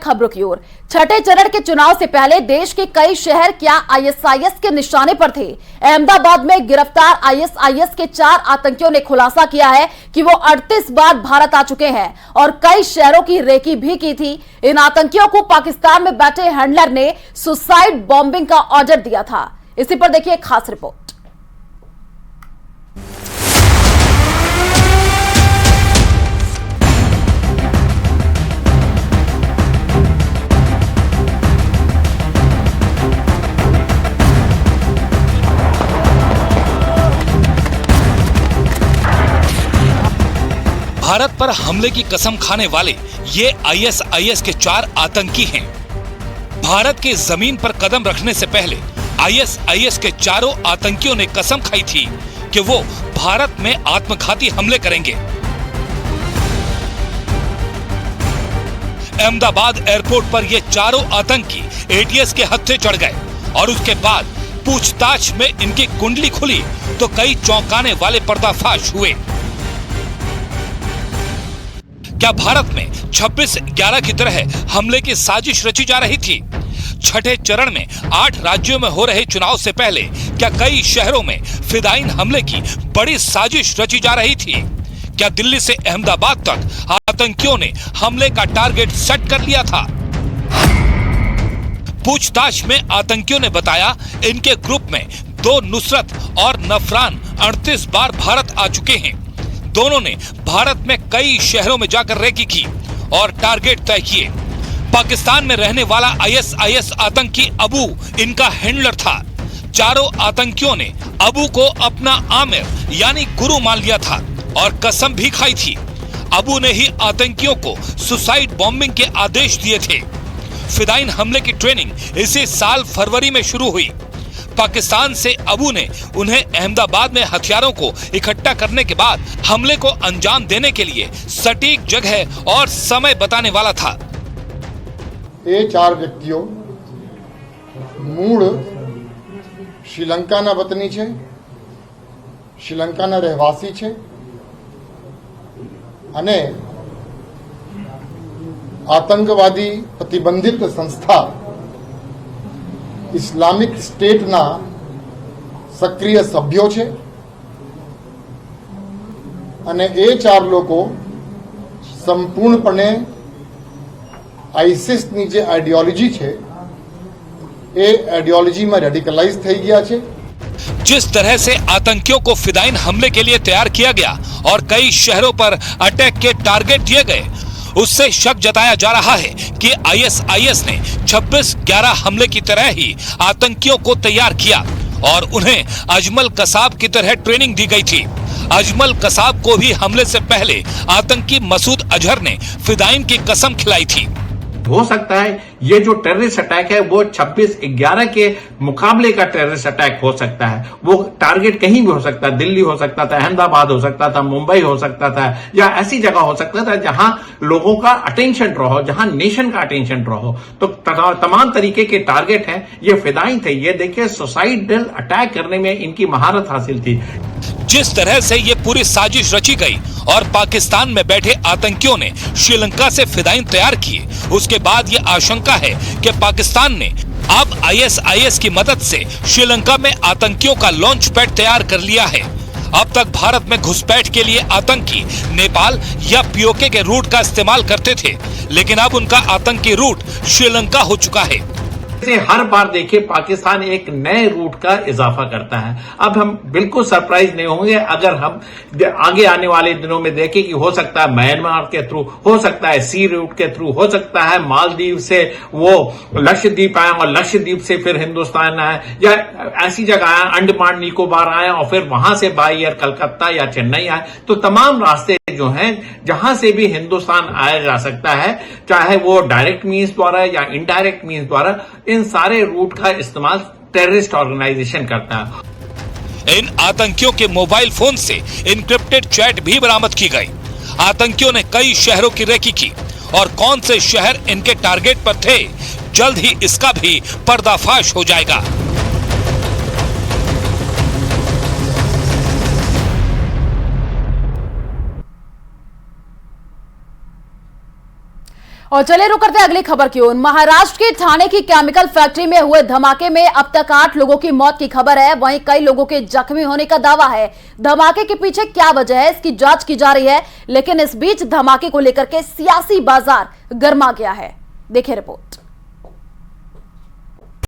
खबरों की ओर। छठे चरण के चुनाव से पहले देश के कई शहर क्या आईएसआईएस के निशाने पर थे। अहमदाबाद में गिरफ्तार आईएसआईएस के 4 आतंकियों ने खुलासा किया है कि वो 38 बार भारत आ चुके हैं और कई शहरों की रेकी भी की थी। इन आतंकियों को पाकिस्तान में बैठे हैंडलर ने सुसाइड बॉम्बिंग का ऑर्डर दिया था। इसी पर देखिए एक खास रिपोर्ट। भारत पर हमले की कसम खाने वाले ये आईएसआईएस के 4 आतंकी हैं। भारत के जमीन पर कदम रखने से पहले आईएसआईएस के चारों आतंकियों ने कसम खाई थी कि वो भारत में आत्मघाती हमले करेंगे। अहमदाबाद एयरपोर्ट पर ये चारों आतंकी एटीएस के हत्थे चढ़ गए और उसके बाद पूछताछ में इनकी कुंडली खुली तो कई चौंकाने वाले पर्दाफाश हुए। क्या भारत में 26/11 की तरह हमले की साजिश रची जा रही थी? छठे चरण में 8 राज्यों में हो रहे चुनाव से पहले क्या कई शहरों में फिदायीन हमले की बड़ी साजिश रची जा रही थी? क्या दिल्ली से अहमदाबाद तक आतंकियों ने हमले का टारगेट सेट कर लिया था? पूछताछ में आतंकियों ने बताया इनके ग्रुप में 2 नुसरत और नफरान 38 बार भारत आ चुके हैं। दोनों ने भारत में कई शहरों में जाकर रेकी की और टारगेट तय किए। पाकिस्तान में रहने वाला आईएसआईएस आतंकी अबू इनका हैंडलर था। चारों आतंकियों ने अबू को अपना आमिर यानी गुरु मान लिया था और कसम भी खाई थी। अबू ने ही आतंकियों को सुसाइड बॉम्बिंग के आदेश दिए थे। फिदायीन हमले की ट्रेनिंग इसी साल फरवरी में शुरू हुई। पाकिस्तान से अबू ने उन्हें अहमदाबाद में हथियारों को इकट्ठा करने के बाद हमले को अंजाम देने के लिए सटीक जगह और समय बताने वाला था। ये 4 व्यक्तियों मूળ શ્રીલંકાના વતની છે, શ્રીલંકાના રહેવાસી છે અને આતંકવાદી પ્રતિબંધિત સંસ્થા ઇસ્લામિક સ્ટેટના સક્રિય સભ્યો છે અને એ 4 લોકો સંપૂર્ણપણે આઈસિસની જે આઈડિયોલોજી છે એ આઈડિયોલોજીમાં રેડિકલાઇઝ થઈ ગયા છે। जिस तरह से आतंकियों को फिदायीन हमले के लिए तैयार किया गया और कई शहरों पर अटैक के टारगेट दिए गए, उससे शक जताया जा रहा है कि आईएसआईएस ने 26/11 हमले की तरह ही आतंकियों को तैयार किया और उन्हें अजमल कसाब की तरह ट्रेनिंग दी गई थी। अजमल कसाब को भी हमले से पहले आतंकी मसूद अजहर ने फिदायीन की कसम खिलाई थी। हो सकता है ये जो टेररिस्ट अटैक है वो 26/11 के मुकाबले का टेररिस्ट अटैक हो सकता है। वो टारगेट कहीं भी हो सकता है, दिल्ली हो सकता था, अहमदाबाद हो सकता था, मुंबई हो सकता था, या ऐसी जगह हो सकता था जहां लोगों का अटेंशन रहो, जहां नेशन का अटेंशन रहो। तो तमाम तरीके के टारगेट हैं, ये फिदायीन थे। ये देखिए सुसाइडल अटैक करने में इनकी महारत हासिल थी। जिस तरह से ये पूरी साजिश रची गई और पाकिस्तान में बैठे आतंकियों ने श्रीलंका से फिदायीन तैयार किए, उसके बाद ये आशंका है कि पाकिस्तान ने अब आईएसआईएस की मदद से श्रीलंका में आतंकियों का लॉन्च पैड तैयार कर लिया है। अब तक भारत में घुसपैठ के लिए आतंकी नेपाल या पीओके के रूट का इस्तेमाल करते थे, लेकिन अब उनका आतंकी रूट श्रीलंका हो चुका है। हर बार देखिए पाकिस्तान एक नए रूट का इजाफा करता है। अब हम बिल्कुल सरप्राइज नहीं होंगे अगर हम आगे आने वाले दिनों में देखें कि हो सकता है म्यांमार के थ्रू, हो सकता है सी रूट के थ्रू, हो सकता है मालदीव से वो लक्षद्वीप आए और लक्षद्वीप से फिर हिंदुस्तान आए, या ऐसी जगह आए अंडमान निकोबार आए और फिर वहां से बाई एयर कलकत्ता या चेन्नई आए। तो तमाम रास्ते जो हैं जहां से भी हिंदुस्तान आया जा सकता है, चाहे वो डायरेक्ट मीन्स द्वारा या इनडायरेक्ट मीन्स द्वारा, इन सारे रूट का इस्तेमाल टेररिस्ट ऑर्गेनाइजेशन करता है। इन आतंकियों के मोबाइल फोन से इनक्रिप्टेड चैट भी बरामद की गई। आतंकियों ने कई शहरों की रेकी की और कौन से शहर इनके टारगेट पर थे, जल्द ही इसका भी पर्दाफाश हो जाएगा। और चलिए रुक करते हैं अगली खबर की ओर। महाराष्ट्र के ठाणे की केमिकल फैक्ट्री में हुए धमाके में अब तक 8 लोगों की मौत की खबर है, वहीं कई लोगों के जख्मी होने का दावा है। धमाके के पीछे क्या वजह है, इसकी जांच की जा रही है, लेकिन इस बीच धमाके को लेकर के सियासी बाजार गर्मा गया है। देखिए रिपोर्ट।